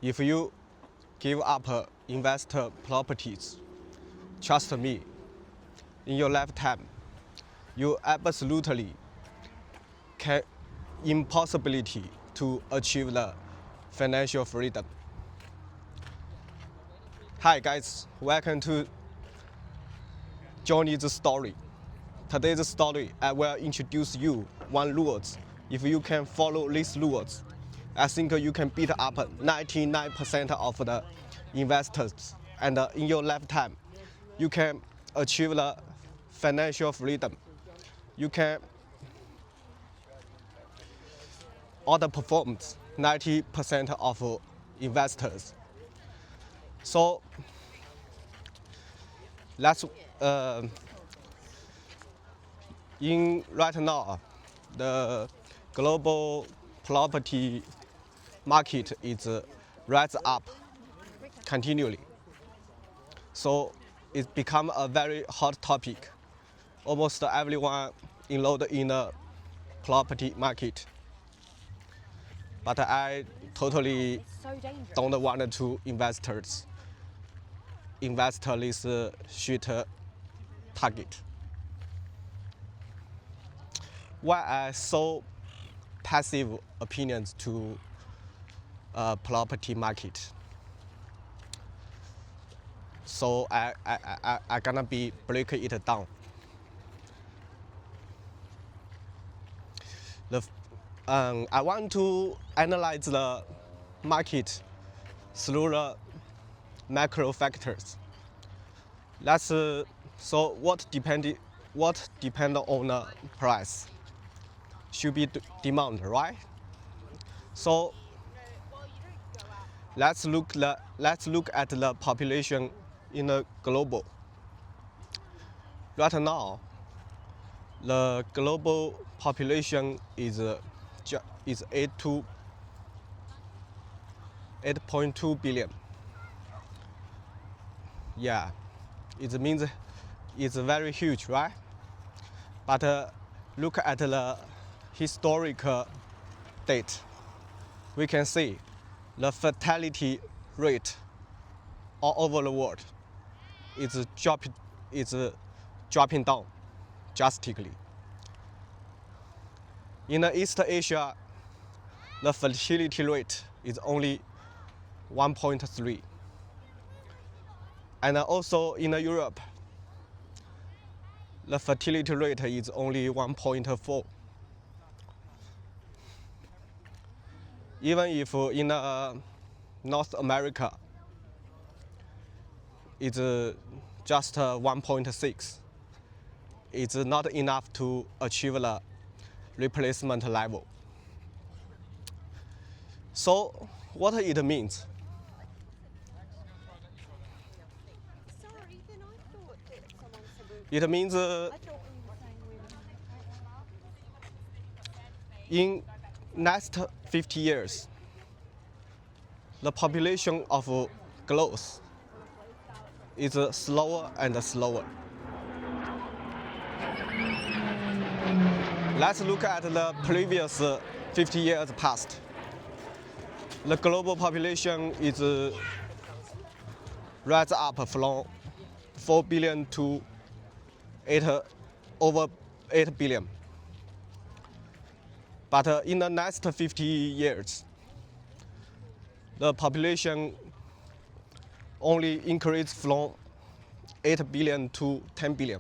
If you give up investor properties, trust me, in your lifetime, you absolutely can impossibility to achieve the financial freedom. Hi guys, welcome to Johnny's story. Today's story, I will introduce you one rules. If you can follow these rules, I think you can beat up 99% of the investors, and in your lifetime, you can achieve the financial freedom. You can outperform 90% of investors. So let's in right now, the global property market is rise up continually. So it become a very hot topic. Almost everyone enrolled in the property market. But I totally don't want to invest this shit target. Why I so passive opinions to property market? So I gonna be break it down. I want to analyze the market through the macro factors. That's so what depend on the price should be demand, right? So let's look at the population in the global. Right now, the global population is 8.2 billion. Yeah, it means it's very huge, right? But look at the historical date. We can see the fertility rate all over the world is dropping down drastically. In East Asia, the fertility rate is only 1.3. And also in Europe, the fertility rate is only 1.4. Even if in North America, it's just 1.6. It's not enough to achieve the replacement level. So what it means? It means in next 50 years, the population of growth is slower and slower. Let's look at the previous 50 years past. The global population is rise up from 4 billion to over 8 billion. But in the next 50 years, the population only increased from 8 billion to 10 billion.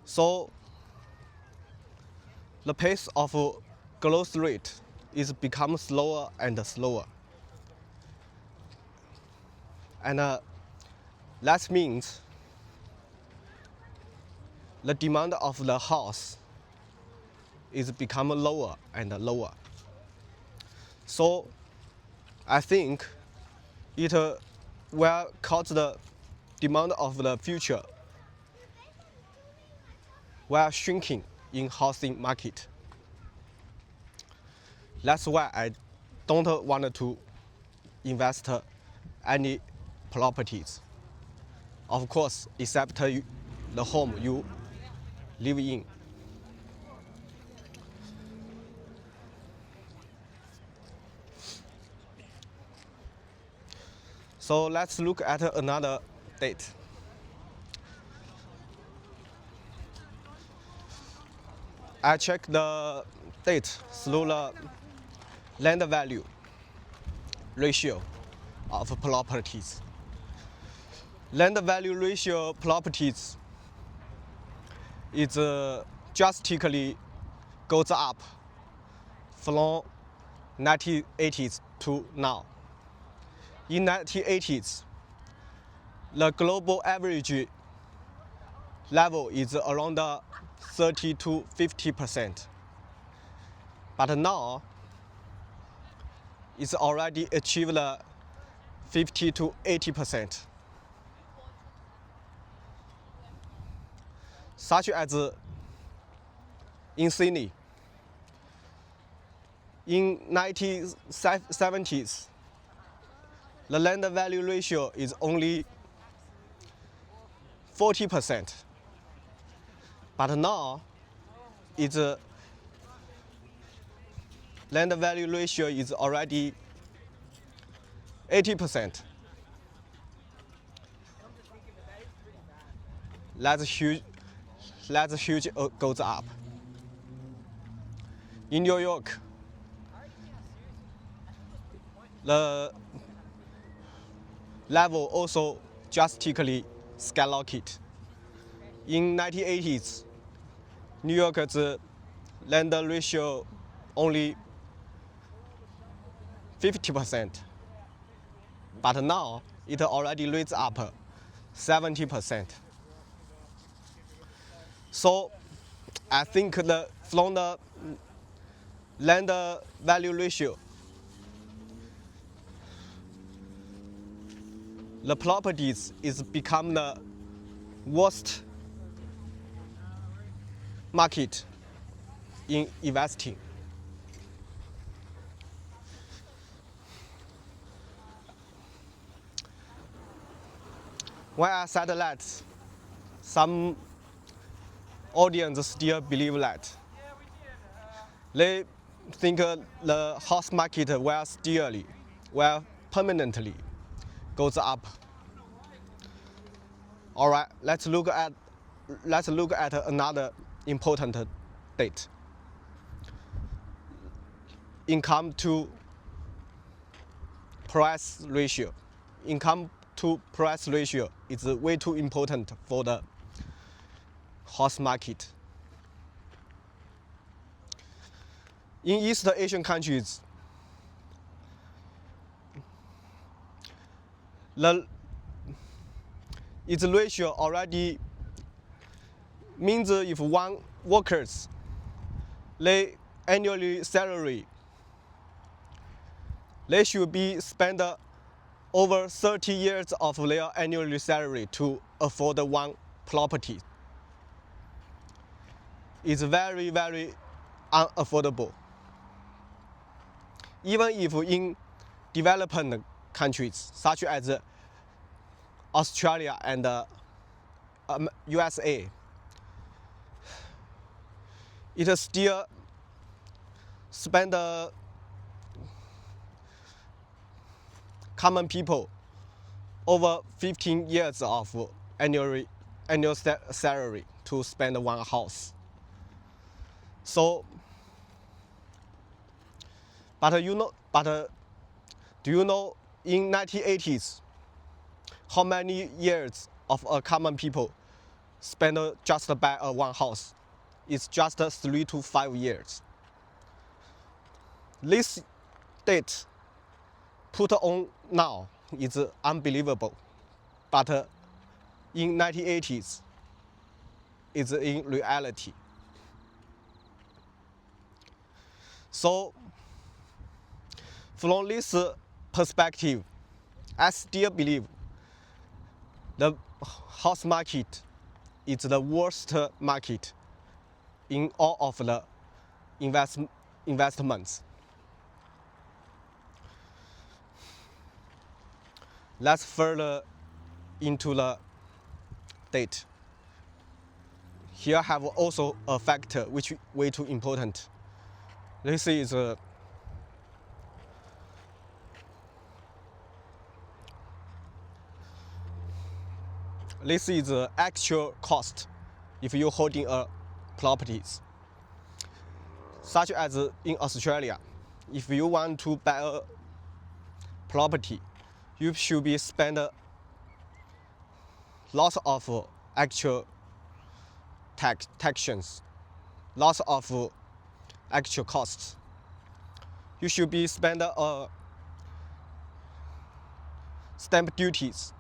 So the pace of growth rate is become slower and slower. And that means the demand of the house is become lower and lower. So I think it will cause the demand of the future while shrinking in housing market. That's why I don't want to invest any properties. Of course, except the home you live in. So let's look at another date. I check the date through the land value ratio of properties. Land value ratio properties is drastically goes up from 1980s to now. In 1980s, the global average level is around 30 to 50%. But now, it's already achieved 50 to 80%. Such as in Sydney, in 1970s, the land value ratio is only 40%. But now, its land value ratio is already 80%. That's huge goes up. In New York, the level also drastically skyrocketed. In 1980s, New York's land ratio only 50%, but now it already raised up 70%. So I think from the land value ratio, the properties is become the worst market in investing. When I said that, some audience still believe that. They think the house market will permanently goes up. All right, let's look at another important date. Income to price ratio. Income to price ratio is way too important for the house market. In East Asian countries, its ratio already means if one workers, their annual salary, they should be spend over 30 years of their annual salary to afford one property. It's very, very unaffordable. Even if in developing countries such as Australia and USA, it still spend common people over 15 years of annual salary to spend one house. So, but do you know in 1980s how many years of a common people spend just buy one house? It's just 3 to 5 years. This date put on now is unbelievable, but in 1980s, it's in reality. So, from this perspective, I still believe the house market is the worst market in all of the investments. Let's further into the date. Here I have also a factor which is way too important. This is this is the actual cost if you're holding a properties. Such as in Australia, if you want to buy a property, you should be spend lots of actual taxes, lots of actual costs. You should be spend stamp duties.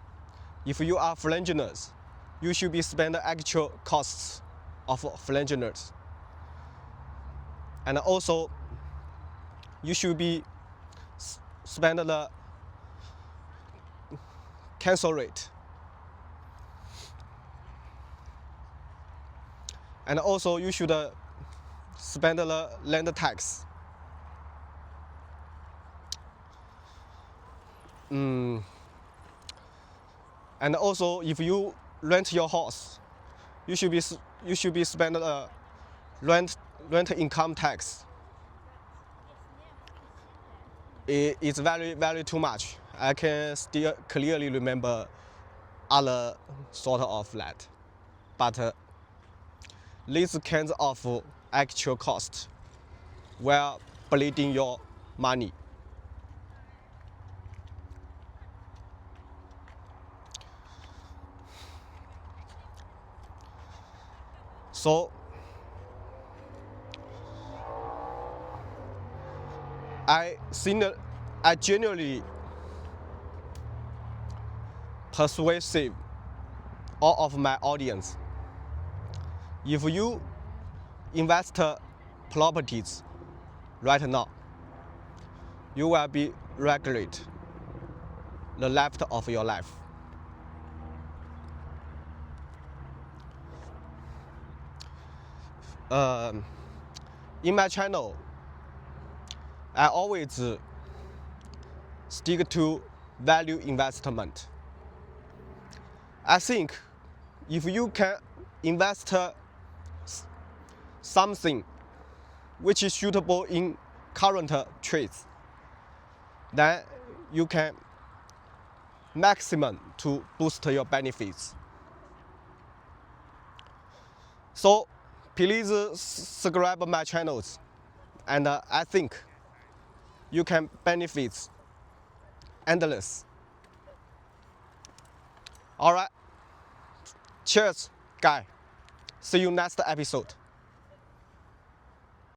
If you are foreigners, you should be spend actual costs of foreigners. And also, you should be spend the cancel rate. And also, you should spend the land tax. And also, if you rent your house, you should be spend the rent income tax. It's very too much. I can still clearly remember other sort of that, but these kinds of actual costs were bleeding your money. So I genuinely persuasive all of my audience. If you invest properties right now, you will be regret the rest of your life. In my channel, I always stick to value investment. I think if you can invest something which is suitable in current trades, then you can maximum to boost your benefits. So please subscribe my channels, and I think you can benefit endless. All right, cheers, guy. See you next episode.